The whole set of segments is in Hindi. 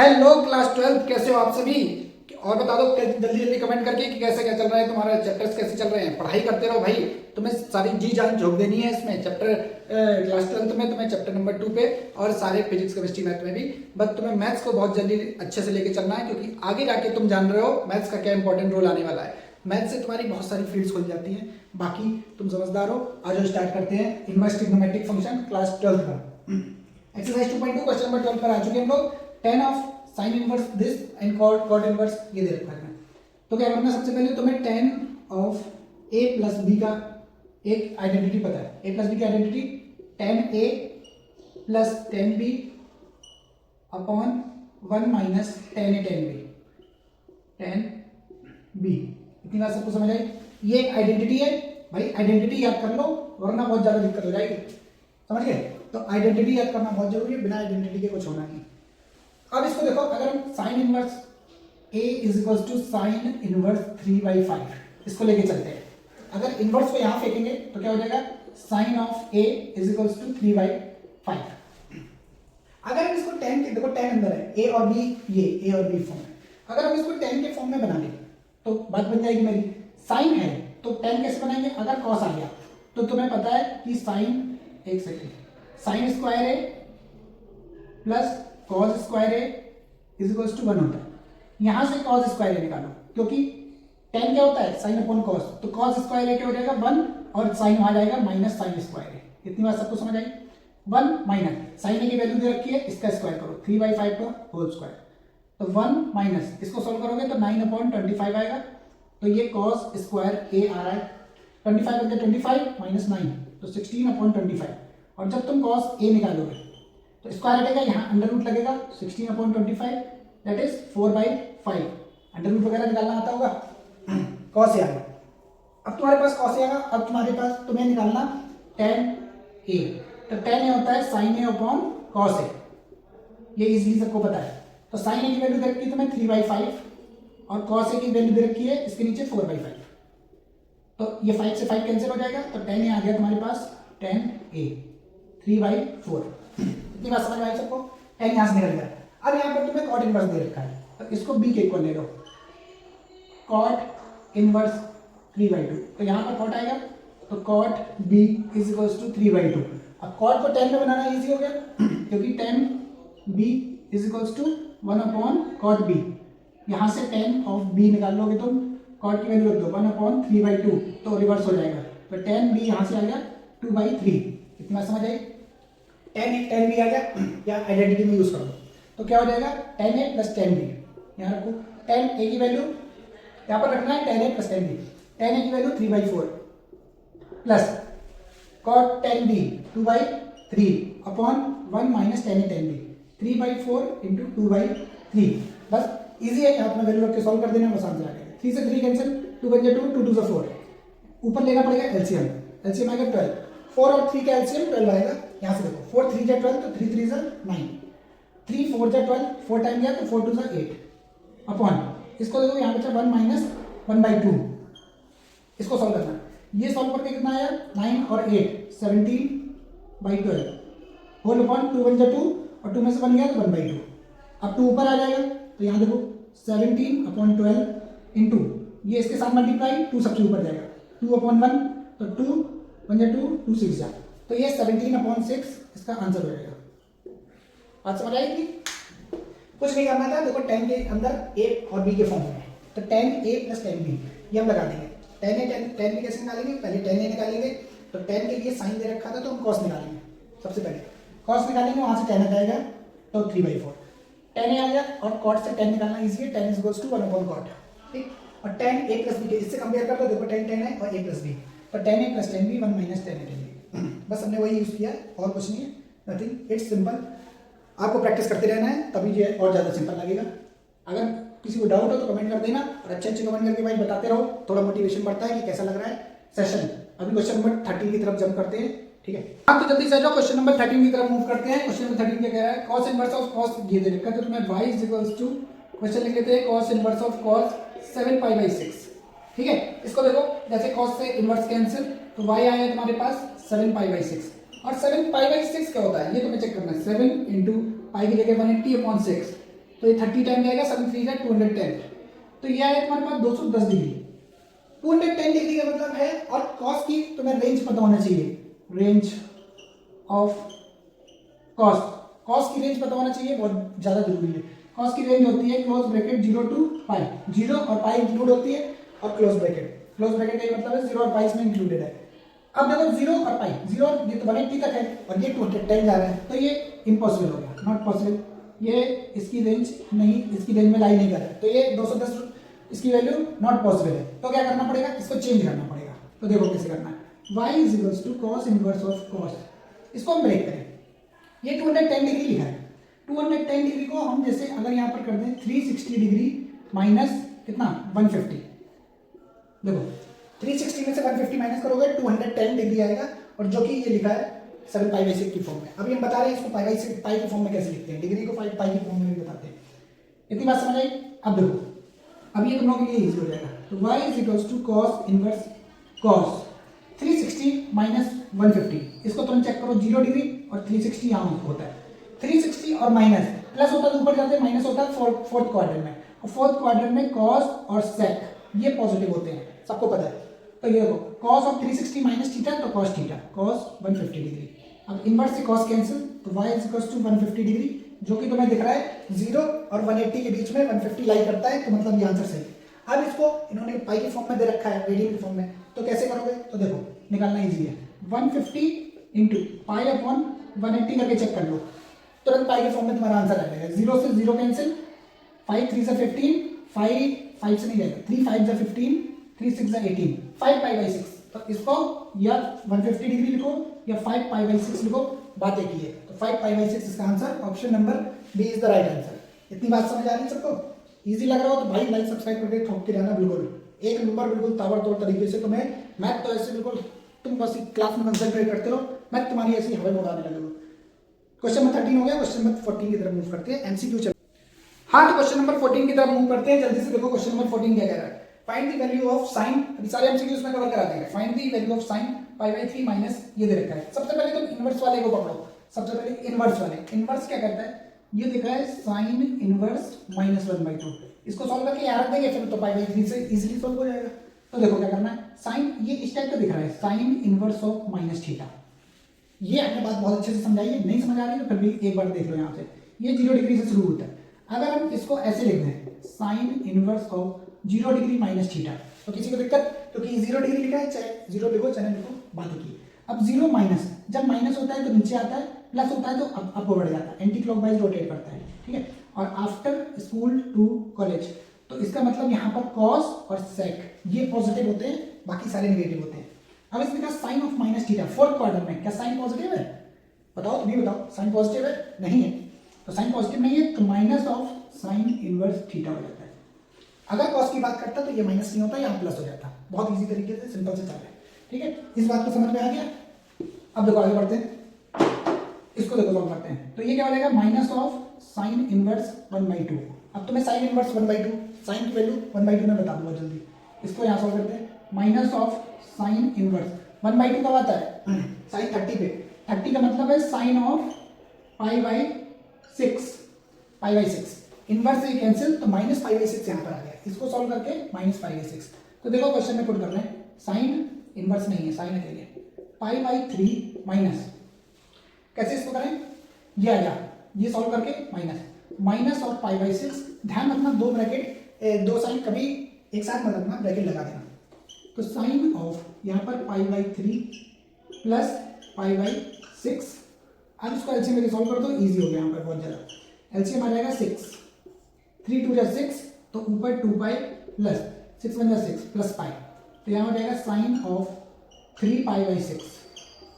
हेलो क्लास 12 कैसे हो आप सभी। और बता दो जल्दी जल्दी कमेंट करके कि कैसे क्या चल रहा है, तुम्हारे चैप्टर्स कैसे चल रहे हैं। पढ़ाई करते रहो भाई, तुम्हें सारी जी जान झोंक देनी है इसमें। चैप्टर क्लास 12 में तुम्हें चैप्टर नंबर 2 पे और सारे फिजिक्स केमिस्ट्री मैथ में भी। बस तुम्हें मैथ्स को बहुत जल्दी अच्छे से लेके चलना है, क्योंकि आगे जाके तुम जान रहे हो मैथ्स का क्या इंपॉर्टेंट रोल आने वाला है। मैथ्स से तुम्हारी बहुत सारी फील्ड्स खुल जाती हैं। बाकी तुम समझदार हो। आज स्टार्ट करते हैं इनवर्स ट्रिग्नोमेट्रिक फंक्शन क्लास 12 का। एक्सरसाइज 2.2 क्वेश्चन नंबर 12 पर आ चुके हैं हम लोग। 10 of sine inverse this and cot inverse ये दे रखा है। तो क्या करना, सबसे पहले तुम्हें 10 ऑफ a प्लस बी का एक आइडेंटिटी पता है। a प्लस बी की identity 10a plus 10b upon 1 minus 10a 10b। इतनी बात सबको समझ आई। ये आइडेंटिटी है भाई, आइडेंटिटी याद कर लो वरना बहुत ज्यादा दिक्कत हो जाएगी। समझ गए? तो आइडेंटिटी याद करना बहुत जरूरी है, बिना आइडेंटिटी के कुछ होना नहीं। अब इसको देखो, अगर हम sine inverse a is equal to sine inverse 3/5 इसको लेके चलते हैं। अगर इनवर्स को यहां फेंकेंगे तो क्या हो जाएगा, sine of a is equal to 3/5। अगर हम इसको 10 के, देखो 10 अंदर है, a और b, ये a और b फॉर्म है। अगर हम इसको 10 के फॉर्म में बना लें तो बात बन जाएगी मेरी। साइन है तो 10 कैसे बनाएंगे, अगर कॉस आ गया तो तुम्हें पता है कि साइन, एक सेकेंड, साइन स्क्वायर है प्लस कॉस स्क्वायर है इज इक्वल टू 1 होता है। यहां से कॉस स्क्वायर है निकालो, क्योंकि 10 क्या होता है, साइन अपॉन कॉस। तो कॉस स्क्वायर है क्या हो जाएगा 1, और साइन आ जाएगा माइनस साइन स्क्वायर है। इतनी बात सबको समझ आई। 1 माइनस साइन की वैल्यू दे रखी है, इसका स्क्वायर करो 3/5 का होल स्क्वायर। तो 1 माइनस इसको सोल्व करोगे तो 9/25 आएगा। तो ये कॉस स्क्वायर ए आ रहा है। 25 बन 25 माइनस 9 तो 16/25। और जब तुम कॉस ए निकालोगे तो स्क्वायर हटेगा, यहाँ अंडर रूट लगेगा, 16/25 दैट इज 4/5। अंडर रूट वगैरह निकालना आता होगा। कॉस ए आ गया। अब तुम्हारे पास कॉस ए आएगा। अब तुम्हारे पास तुम्हें निकालना tan a। तो tan a होता है sign A upon cos A, ये इजीली सबको पता है। तो साइन ए की वैल्यू दे रखी है तुम्हें 3/5 और कॉस ए की वैल्यू दे रखी है इसके नीचे 4/5। तो ये 5 से 5 कैंसिल हो जाएगा, तो tan a आ गया तुम्हारे पास tan a 3/4। इतनी बात समझ में आई सबको। tan यहां से निकल गया। अब यहां पर तुम्हें कॉट इनवर्स दे रखा है, तो इसको b के इक्वल ले लो, कॉट इनवर्स 3/2। तो यहां पर कॉट आएगा तो cot b is equal to 3/2। अब कॉट को tan में बनाना इजी हो गया, क्योंकि tan b is equal to 1 upon cot b। यहां से tan ऑफ b निकाल लोगे तुम, कॉट की वैल्यू रख दो 1/3/2 तो रिवर्स हो जाएगा। तो tan b यहां से आ गया 2/3। इतनी बात समझ आई। tan b आ गया, या आइडेंटिटी में यूज कर दो तो क्या हो जाएगा, tan a plus tan b। यहाँ रखो tan a की वैल्यू यहाँ पर रखना है, tan a plus tan b। tan a की value 3/4 plus cot tan b 2/3 upon 1 minus tan a tan b 3/4 into 2/3। बस इजी है, यहाँ पर वैल्यू रख के सॉल्व कर देना, बस आंसर आ जाएगा। 3 से 3 कैंसिल, 2 बन जाए 2, 2 2 4। ऊपर लेना पड़ेगा एलसीएम, एलसीएम आएगा 12। 4 और 3 का एलसीएम 12 आएगा। यहाँ से देखो 4 3 जा 12 तो 3 3 जा 9, 3 4 जा 12, 4 टाइम गया तो 4 2 जा 8 अपॉन, इसको देखो यहाँ बचा 1 माइनस 1/2। इसको सॉल्व करना, ये सॉल्व करके कितना आया 9 और 8 17/12 होल अपॉन 2 1 जा 2 और 2 में से 1 गया तो 1/2। अब 2 ऊपर आ जाएगा तो यहाँ देखो 17/12 इंटू ये इसके साथ मल्टीप्लाई, 2 सबसे ऊपर जाएगा 2/1 तो 2 1 जा 2 2 6 जा, तो ये 17/6 इसका आंसर हो जाएगा। बात समझ आई थी? कुछ नहीं करना था। देखो tan के अंदर a और b के फॉर्म में है, तो tan a plus tan b ये हम लगा देंगे। tan b कैसे निकालेंगे, पहले tan a निकालेंगे। तो tan के लिए साइन दे रखा था तो हम cos निकालेंगे। सबसे पहले cos निकालेंगे, वहां से tan आ जाएगा तो 3/4। tan a आ गया और cot से tan निकालना इजी है, tan is equal to 1 upon cot। ठीक, और tan a प्लस b के इससे कंपेयर कर लो, देखो tan है और a प्लस b, तो tan a plus tan b 1 minus tan a tan b। बस हमने वही यूज किया और कुछ नहीं है, नथिंग, इट्स सिंपल। आपको प्रैक्टिस करते रहना है, तभी ये और ज़्यादा सिंपल लगेगा। अगर किसी को डाउट हो तो कमेंट कर देना, और अच्छे अच्छे कमेंट करके भाई बताते रहो, थोड़ा मोटिवेशन बढ़ता है कि कैसा लग रहा है सेशन। अभी क्वेश्चन नंबर 13 की तरफ जंप करते हैं, ठीक है। आप तो जल्दी से जाओ, क्वेश्चन नंबर 13 की तरफ मूव करते हैं। क्वेश्चन नंबर 13 क्या कह रहा है, cos इनवर्स ऑफ cos ये दे रखा है, तो तुम्हें y is equal to, question लिख लेते हैं cos इनवर्स ऑफ cos 7π/6। ठीक है, इसको देखो, जैसे cos से इनवर्स कैंसिल, तो y आया तुम्हारे पास 7π/6। और 7π/6 क्या होता है ये तुम्हें चेक करना है। 7 इंटू पाई की जगह 180/6 तो ये 30 टाइम जाएगा, 7 3 का 210, तो ये आएगा तुम्हारे पास 210 डिग्री। 210 डिग्री का मतलब है, और कॉस की तुम्हें रेंज पता होना चाहिए, रेंज ऑफ कॉस, कॉस की रेंज पता होना चाहिए, बहुत ज़्यादा जरूरी है। कॉस की रेंज होती है क्लोज ब्रैकेट 0 to पाई, 0 और पाई इंक्लूड होती है, और क्लोज ब्रैकेट का मतलब है 0 और पाई इसमें इंक्लूडेड है। अब देखो 0 और पाई, 0 ये तो 180 तक है और ये 210 जा रहा है, तो ये इम्पॉसिबल हो गया, नॉट पॉसिबल, ये इसकी रेंज नहीं, इसकी रेंज में लाई नहीं कर रहा है, तो ये 210 इसकी वैल्यू नॉट पॉसिबल है। तो क्या करना पड़ेगा, इसको चेंज करना पड़ेगा। तो देखो कैसे करना है, y is equals to cos inverse of cos, इसको हम ब्रेक करें। ये 210 डिग्री लिखा है, 210 डिग्री को हम जैसे अगर यहाँ पर कर दें 360 डिग्री माइनस कितना 150, देखो 360 में से 150 माइनस करोगे 210 डिग्री आएगा, और जो कि ये लिखा है 7 पाई बाई 6 की फॉर्म में। अभी हम बता रहे हैं इसको पाई बाई 6 पाई की फॉर्म में कैसे लिखते हैं, डिग्री को पाई की फॉर्म में भी बताते हैं। इतनी बात समझ आई। अब देखो, अब ये तुम लोगों के लिए इजी हो जाएगा। तो y is equals to cos inverse cos 360 minus 150, इसको तुम चेक करो 0 डिग्री और 360 यहाँ होता है, 360 और माइनस प्लस होता है तो ऊपर जाते हैं, माइनस होता है फोर्थ क्वाड्रेंट में, और फोर्थ क्वाड्रेंट में कॉस और सेक ये पॉजिटिव होते हैं, सबको पता है। तो ये देखो कॉस ऑफ 360 माइनस थीटा, तो कॉस थीटा, कॉस 150 डिग्री। अब इनवर्स से कॉस कैंसिल, तो y is equals to 150 degree, जो कि तुम्हें दिख रहा है 0 और 180 के बीच में 150 लाई करता है, तो मतलब ये आंसर सही है। अब इसको इन्होंने पाई की फॉर्म में दे रखा है, रेडियन की फॉर्म में, तो कैसे करोगे, तो देखो निकालना इजी है, 150 इंटू पाई अपॉन 180 करके चेक कर लो, तुरंत पाई के फॉर्म में तुम्हारा आंसर आ जाएगा। 0 से 0 कैंसिल, 5 3 से 15, 5 से नहीं जाएगा, 3 5 से 15, 3 6 से 18, 5 पाई बाई 6, तो इसको या 150 डिग्री लिखो या 5 पाई बाई 6 लिखो, बात एक ही है। तो 5 पाई बाई 6 इसका answer, option number B is the right answer. इतनी बात समझ आ रही है सबको, इजी लग रहा हो तो भाई लाइक सब्सक्राइब करके ठोक के रहना, बिल्कुल एक नंबर, बिल्कुल ताबड़तोड़ तरीके से। तुम्हें मैथ तो ऐसे बिल्कुल तुम बस क्लास में कंसंट्रेट करते रहो, मैथ तुम्हारी ऐसी हवा में उड़ाने लगे। क्वेश्चन नंबर 13 हो गया, क्वेश्चन नंबर 14 की तरफ मूव करते हैं, एमसीक्यू चल। हाँ, तो क्वेश्चन नंबर 14 की तरफ मूव करते हैं, जल्दी से देखो क्वेश्चन नंबर 14 क्या कह रहा है। Find the value of sine, अभी सारे एमसीक्यूज में कवर करा देंगे। Find the value of sine pi by 3 minus ये दे रखा है। सबसे पहले तुम इनवर्स वाले को पकड़ो, सबसे पहले इनवर्स वाले। इनवर्स क्या करता है, ये देखा है साइन इनवर्स माइनस 1/2, इसको सॉल्व करके यहाँ रख देंगे, फिर तो पाई बाई 3 से इजीली सॉल्व हो जाएगा। तो देखो क्या करना है, साइन ये इस टाइप का दिख रहा है, sine inverse of minus theta. ये हमने बात बहुत अच्छे से समझाई है, नहीं समझ आ रही है तो फिर भी एक बार देख लो। यहाँ से ये 0 डिग्री से शुरू होता है, अगर हम इसको ऐसे लिख दें sine inverse of 0 degree minus theta, तो किसी को दिक्कत, क्योंकि 0 डिग्री लिखा है, चाहे 0 लिखो चाहे लिखो, बात की। अब 0 माइनस, जब माइनस होता है तो नीचे आता है, प्लस होता है तो अप बढ़ जाता है, एंटी क्लॉकवाइज रोटेट करता है, ठीक है। और आफ्टर स्कूल टू कॉलेज, तो इसका मतलब यहाँ पर कॉस और सेक ये पॉजिटिव होते हैं, बाकी सारे नेगेटिव होते हैं। अब इसमें कहा sine of minus theta fourth quarter में, क्या साइन पॉजिटिव है, बताओ तुम ही बताओ, साइन पॉजिटिव है, नहीं है, तो साइन पॉजिटिव नहीं है तो minus of sine inverse theta हो जाता है। अगर कॉस की बात करता तो ये माइनस नहीं होता, यहाँ प्लस हो जाता। बहुत इजी तरीके से सिंपल से चल रहा है, ठीक है। इस बात को समझ में आ गया। अब देखो आगे बढ़ते हैं, इसको देखो सॉल्व करते हैं। तो ये क्या हो जाएगा, माइनस ऑफ साइन इनवर्स 1/2। अब तुम्हें साइन इनवर्स 1/2, साइन की वैल्यू 1/2 में बता दूंगा जल्दी, इसको यहाँ सॉल्व करते हैं। माइनस ऑफ साइन इनवर्स 1/2 कब आता है, साइन 30 पे, 30 का मतलब है sine of pi by 6, pi by 6 inverse से कैंसिल, तो माइनस पाई बाई 6 यहाँ पर आ गया, इसको सॉल्व करके माइनस पाई बाई 6। तो देखो क्वेश्चन में पुट कर रहे हैं, साइन इनवर्स नहीं है, साइन अकेले, पाई बाई 3 माइनस, कैसे इसको करें, ये आ गया, ये सॉल्व करके माइनस और पाई बाई 6। ध्यान रखना दो ब्रैकेट, दो साइन कभी एक साथ मत रखना, ब्रैकेट लगा देना। तो साइन ऑफ यहाँ पर pi by 3 plus pi by 6। अब इसको एलसीएम में सॉल्व कर दो, इजी हो गया यहाँ पर बहुत ज़्यादा। एलसीएम आ जाएगा 6, 3 2 6, तो ऊपर 2 पाई प्लस 6 1 6 प्लस पाई, तो यहाँ हो जाएगा साइन ऑफ 3 पाई बाई 6,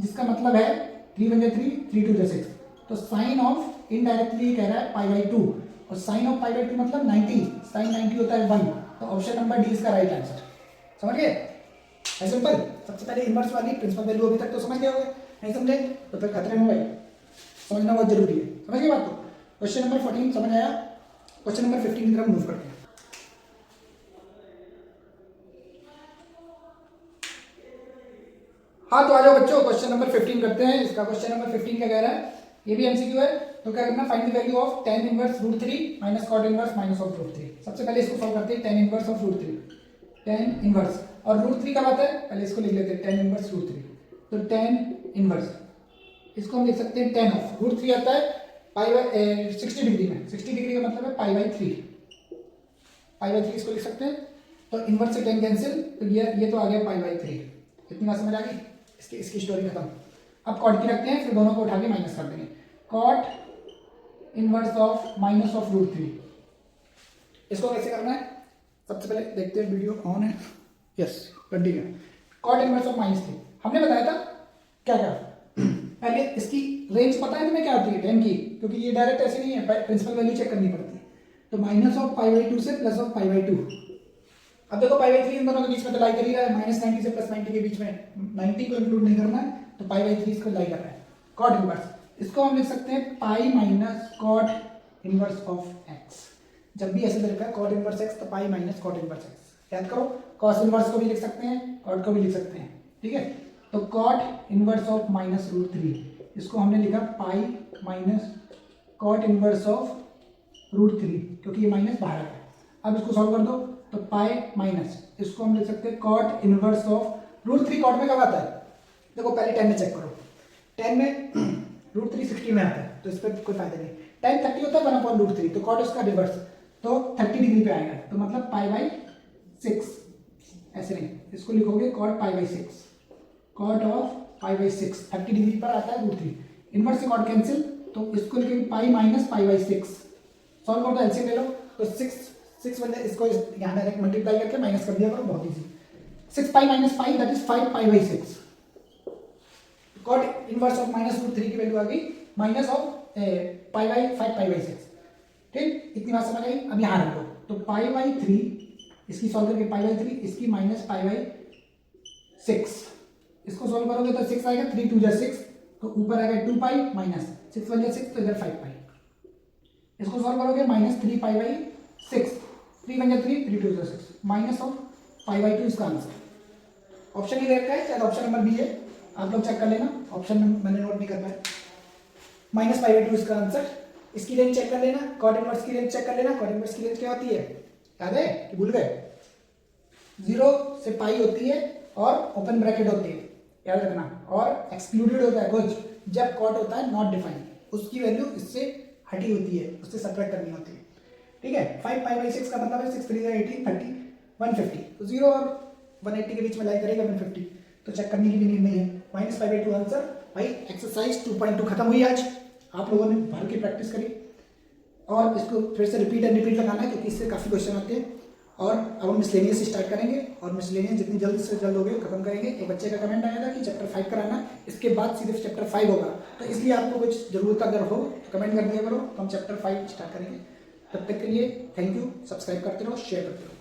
जिसका मतलब है 3 1 3, 3 2 6, तो साइन ऑफ इनडायरेक्टली कह रहा है पाई बाई 2, और साइन ऑफ पाई बाई 2 मतलब 90, साइन 90 होता है 1, तो ऑप्शन नंबर डी इसका राइट आंसर। समझ गए, है सिंपल। सबसे पहले इनवर्स वाली प्रिंसिपल वैल्यू अभी तक तो समझ गए होंगे, नहीं समझे तो फिर खतरे में भाई, समझना बहुत जरूरी है। समझ गए बात को। क्वेश्चन नंबर 14 समझ आया, क्वेश्चन नंबर 15 की तरफ मूव करते हैं। हाँ तो आ जाओ बच्चों, क्वेश्चन नंबर 15 करते हैं। इसका क्वेश्चन नंबर 15 क्या कह रहा है ये भी एमसीक्यू है। तो क्या करना, find the value of tan inverse root 3 minus cot inverse minus of root 3। सबसे पहले इसको सॉल्व करते हैं, tan inverse of root 3, tan inverse और रूट 3 कब आता है, पहले इसको लिख लेते हैं tan इनवर्स रूट 3। तो tan इनवर्स इसको हम लिख सकते हैं tan ऑफ रूट 3 आता है पाई बाई 60 डिग्री में, 60 डिग्री का मतलब है पाई बाई 3, पाई बाई 3 इसको लिख सकते हैं। तो इनवर्स से tan कैंसिल, तो ये तो आ गया पाई बाई 3। इतनी बात समझ आ गई, इसकी स्टोरी खत्म। अब कॉट की रखते हैं, फिर दोनों को उठा के माइनस कर देंगे। Cot inverse of minus of root 3, इसको कैसे करना है, सबसे पहले देखते हैं, वीडियो ऑन है, yes continue. Cot inverse of minus 3 हमने बताया था क्या क्या, पहले इसकी रेंज पता है तुम्हें क्या होती है 10 की, क्योंकि ये डायरेक्ट ऐसे नहीं है, प्रिंसिपल वैल्यू चेक करनी पड़ती है। तो माइनस ऑफ पाई बाई 2 से प्लस ऑफ पाई बाई 2। अब देखो पाई बाई 3 इन दोनों के बीच में तो लाई कर ही रहा है, माइनस 90 से प्लस 90 के बीच में 90 को इंक्लूड नहीं करना है, तो पाई बाई 3 इसको लाई कर रहा है। कॉट इनवर्स इसको हम लिख सकते हैं pi minus cot inverse of x. जब भी ऐसे लिखा है कॉट इनवर्स एक्स, तो pi minus cot inverse x. याद करो, कॉस इनवर्स को भी लिख सकते हैं, कॉट को भी लिख सकते हैं, ठीक है। तो cot inverse of minus root 3, इसको हमने लिखा pi minus cot inverse of root 3, क्योंकि ये माइनस बाहर है। अब इसको सॉल्व कर दो, तो पाई माइनस इसको हम लिख सकते हैं cot inverse of root 3। Cot में कब आता है, देखो पहले 10 में चेक करो, 10 में रूट 3 60 में आता है, तो इस पर कोई फायदा नहीं। 10 30 होता है 1/√3, तो कॉट उसका रिवर्स, तो 30 डिग्री पे आएगा, तो मतलब पाई बाई 6, ऐसे नहीं, इसको लिखोगे cot pi by 6, cot of pi by 6 30 degree पर आता है रूट 3। इनवर्स से कॉट कैंसिल, तो इसको लिखेंगे pi minus pi by 6। Solve कर दो, एलसीएम ले लो, तो 6 बन जाए, इसको यहाँ डायरेक्ट मल्टीप्लाई करके माइनस कर दिया करो, बहुत easy. 6 pi minus pi that is 5 pi by 6। Cot inverse of minus root 3 की वैल्यू आ गई minus of pi by 5 pi by 6। ठीक, इतनी बात समझ आई। अब यहाँ रख दो, तो पाई बाई 3 इसकी सॉल्व करके पाई बाई 3 इसकी माइनस पाई बाई 6, इसको सॉल्व करोगे तो 6 आएगा, 3 2 जा 6, तो ऊपर आएगा 2 पाई माइनस 6 1 जा 6, तो इधर 5 पाई। इसको सॉल्व करोगे माइनस 3 पाई बाई 6, 3 1 जा 3, 3 2 जा 6, माइनस ऑफ पाई बाई 2 इसका आंसर। ऑप्शन ही दे रखा है, शायद ऑप्शन नंबर बी है, आप लोग चेक कर लेना, ऑप्शन मैंने नोट नहीं कर पाया। माइनस पाई बाई 2 इसका आंसर। इसकी रेंज चेक कर लेना, कॉट इनवर्स की रेंज चेक कर लेना। कॉट इनवर्स की रेंज क्या होती है, याद है कि भूल गए, 0 से पाई होती है और ओपन ब्रैकेट होती है, याद रखना। और एक्सक्लूडेड होता है कुछ जब कॉट होता है नॉट डिफाइंड, उसकी वैल्यू इससे हटी होती है, उससे सब्ट्रैक्ट करनी होती है, ठीक है। 5 पाई बाई 6 का मतलब है 6 3 18 30 150, तो 0 और 180 के बीच में लाई करेगा 150, तो चेक करने की भी नीड नहीं है। Minus pi by 2 answer. भाई एक्सरसाइज 2.2 खत्म हुई आज, आप लोगों ने भर की प्रैक्टिस करी, और इसको फिर से रिपीट एंड रिपीट लगाना है, क्योंकि इससे काफ़ी क्वेश्चन आते हैं। और अब हम मिसलेनियस स्टार्ट करेंगे, और मिसलेनियस जितनी जल्द से जल्द होगी खत्म करेंगे। एक बच्चे का कमेंट आया था कि चैप्टर 5 कराना, इसके बाद सीधे चैप्टर 5 होगा, तो इसलिए आपको कुछ जरूरत अगर हो तो कमेंट कर दिया करो, तो हम चैप्टर 5 स्टार्ट करेंगे। तब तक के लिए थैंक यू, सब्सक्राइब करते रहो, शेयर करते रहो।